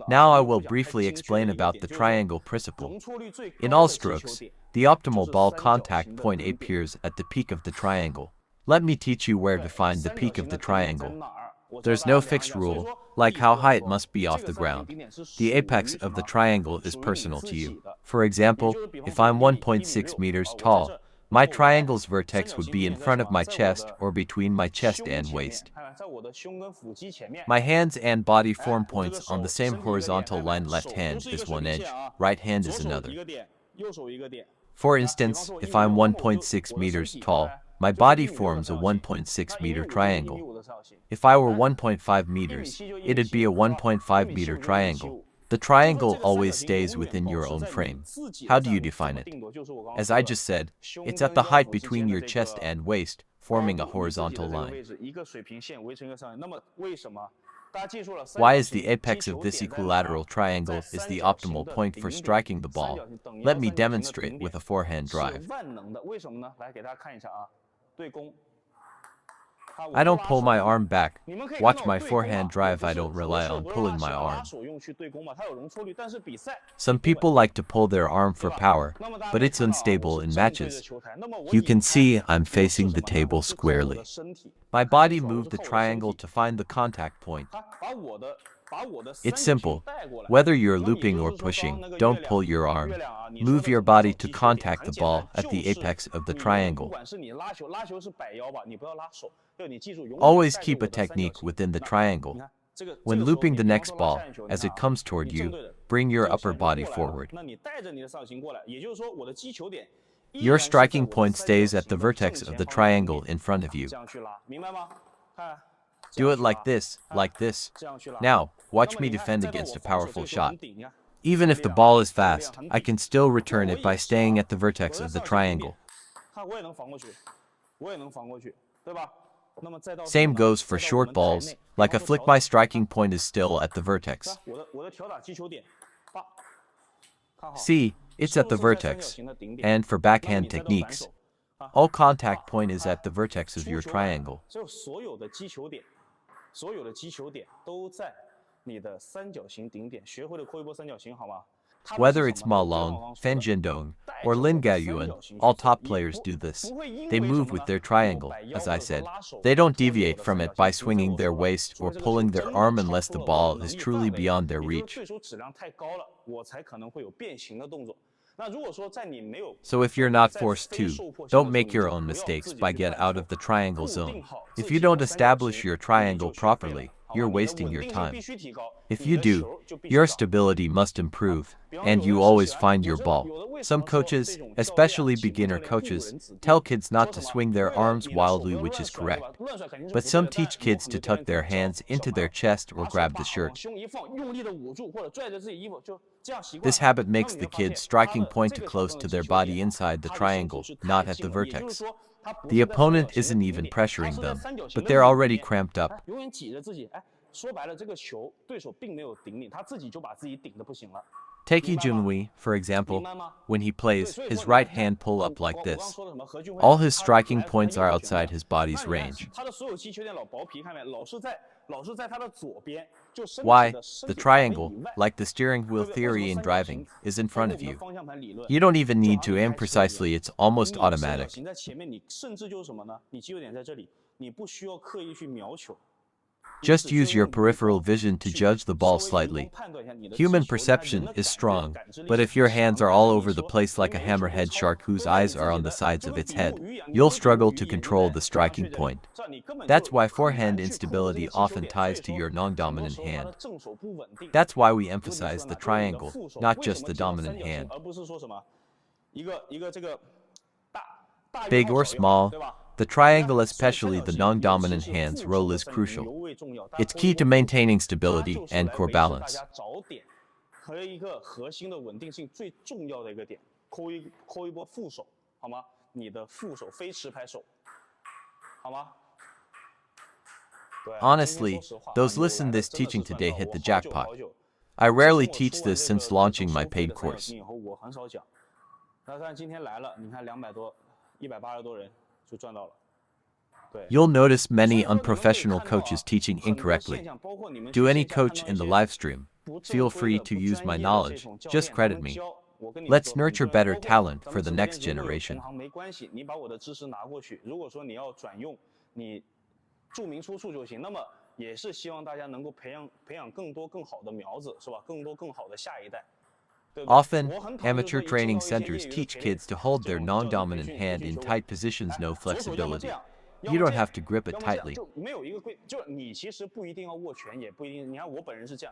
Now I will briefly explain about the triangle principle. In all strokes, the optimal ball contact point appears at the peak of the triangle. Let me teach you where to find the peak of the triangle. There's no fixed rule, like how high it must be off the ground. The apex of the triangle is personal to you. For example, if I'm 1.6 meters tall, my triangle's vertex would be in front of my chest or between my chest and waist. My hands and body form points on the same horizontal line. Left hand is one edge, right hand is another. For instance, if I'm 1.6 meters tall, my body forms a 1.6 meter triangle. If I were 1.5 meters, it'd be a 1.5 meter triangle. The triangle always stays within your own frame. How do you define it? As I just said, it's at the height between your chest and waist, forming a horizontal line. Why is the apex of this equilateral triangle is the optimal point for striking the ball? Let me demonstrate with a forehand drive. I don't pull my arm back. Watch my forehand drive. I don't rely on pulling my arm. Some people like to pull their arm for power, but it's unstable in matches. You can see I'm facing the table squarely. My body moved the triangle to find the contact point. It's simple. Whether you're looping or pushing, don't pull your arm. Move your body to contact the ball at the apex of the triangle. Always keep a technique within the triangle. When looping the next ball, as it comes toward you, bring your upper body forward. Your striking point stays at the vertex of the triangle in front of you. Do it like this, like this. Now, watch me defend against a powerful shot. Even if the ball is fast, I can still return it by staying at the vertex of the triangle. Same goes for short balls, like a flick. My striking point is still at the vertex. See, it's at the vertex. And for backhand techniques, all contact point is at the vertex of your triangle. Whether it's Ma Long, Fan Jiandong, or Lin Gaoyuan, all top players do this. They move with their triangle, as I said. They don't deviate from it by swinging their waist or pulling their arm unless the ball is truly beyond their reach. So if you're not forced to, don't make your own mistakes by get out of the triangle zone. If you don't establish your triangle properly, you're wasting your time. If you do, your stability must improve, and you always find your ball. Some coaches, especially beginner coaches, tell kids not to swing their arms wildly, which is correct. But some teach kids to tuck their hands into their chest or grab the shirt. This habit makes the kid's striking point too close to their body inside the triangle, not at the vertex. The opponent isn't even pressuring them, but they're already cramped up. Take Yi Junhui, for example. When he plays, his right hand pull up like this. All his striking points are outside his body's range. Why? The triangle, like the steering wheel theory in driving, is in front of you. You don't even need to aim precisely, it's almost automatic. Just use your peripheral vision to judge the ball slightly. Human perception is strong, but if your hands are all over the place like a hammerhead shark whose eyes are on the sides of its head, you'll struggle to control the striking point. That's why forehand instability often ties to your non-dominant hand. That's why we emphasize the triangle, not just the dominant hand. Big or small, the triangle, especially the non-dominant hand's role is crucial. It's key to maintaining stability and core balance. Honestly, those listen this teaching today hit the jackpot. I rarely teach this since launching my paid course. You'll notice many unprofessional coaches teaching incorrectly. Do any coach in the live stream. Feel free to use my knowledge, just credit me. Let's nurture better talent for the next generation. 也是希望大家能够培养更多更好的苗子，是吧？更多更好的下一代。 Often, amateur training centers teach kids to hold their non-dominant hand in tight positions, no flexibility. You don't have to grip it tightly.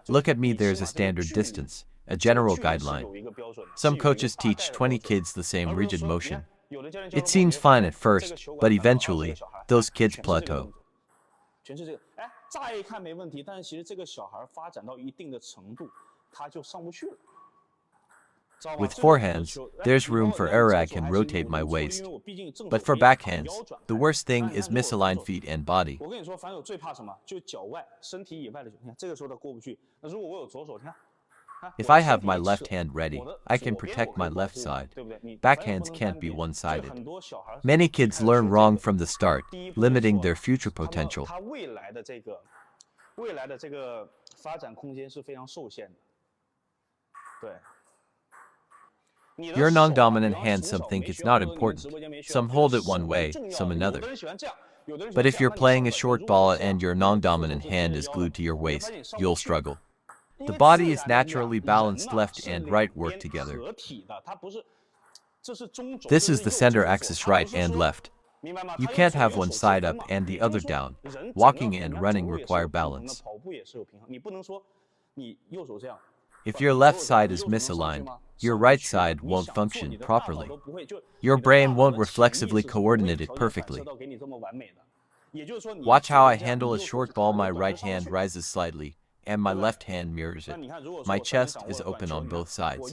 Look at me, there's a standard distance, a general guideline. Some coaches teach 20 kids the same rigid motion. It seems fine at first, but eventually, those kids plateau. 全是这个，哎，乍一看没问题，但是其实这个小孩发展到一定的程度，他就上不去了。 With forehands, there's room for error. I can rotate my waist. But for backhands, the worst thing is misaligned feet and body. 我跟你说，反手最怕什么？就脚外、身体以外的球。你看这个时候他过不去。那如果我有左手，你看。 If I have my left hand ready, I can protect my left side. Backhands can't be one-sided. Many kids learn wrong from the start, limiting their future potential. 他未来的这个发展空间是非常受限的。对。 Your non-dominant hand, some think it's not important. Some hold it one way, some another. But if you're playing a short ball and your non-dominant hand is glued to your waist, you'll struggle. The body is naturally balanced, left and right work together. This is the center axis, right and left. You can't have one side up and the other down. Walking and running require balance. If your left side is misaligned, your right side won't function properly. Your brain won't reflexively coordinate it perfectly. Watch how I handle a short ball. My right hand rises slightly, and my left hand mirrors it. My chest is open on both sides.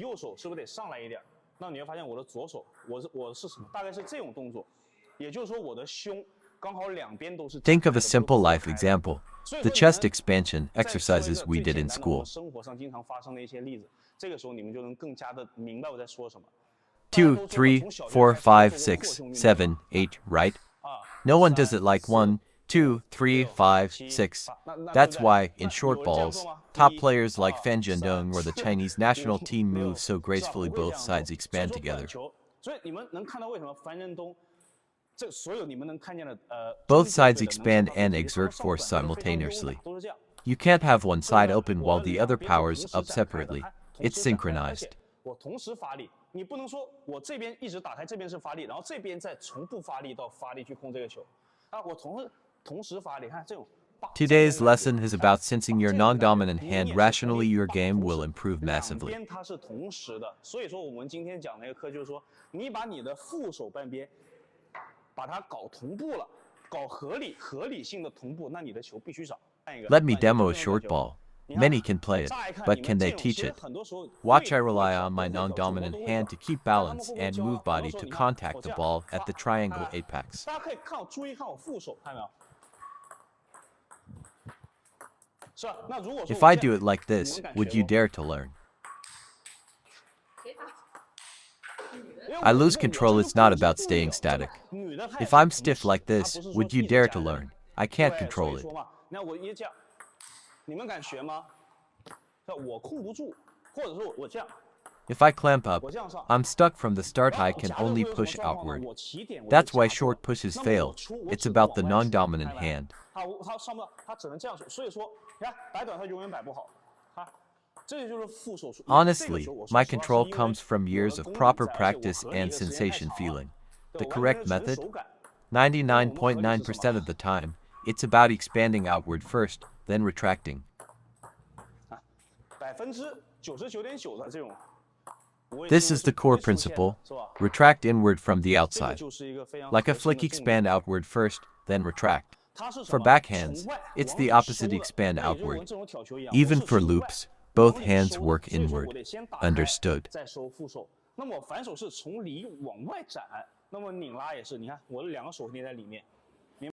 Think of a simple life example. The chest expansion exercises we did in school. 2, 3, 4, 5, 6, 7, 8, right? No one does it like 1, 2, 3, 5, 6. That's why, in short balls, top players like Fan Zhendong or the Chinese national team move so gracefully both sides expand together. Both sides expand and exert force simultaneously. You can't have one side open while the other powers up separately. It's synchronized. Today's lesson is about sensing your non-dominant hand rationally. Your game will improve massively. Let me demo a short ball. Many can play it, but can they teach it? Watch, I rely on my non-dominant hand to keep balance and move body to contact the ball at the triangle apex. If I do it like this, would you dare to learn? I lose control. It's not about staying static. If I'm stiff like this, would you dare to learn? I can't control it. If I clamp up, I'm stuck from the start. I can only push outward. That's why short pushes fail. It's about the non-dominant hand. Honestly, my control comes from years of proper practice and sensation feeling. The correct method? 99.9% of the time, it's about expanding outward first, then retracting. This is the core principle. Retract inward from the outside. Like a flick, expand outward first, then retract. For backhands, it's the opposite, expand outward. Even for loops, both hands work inward. Understood?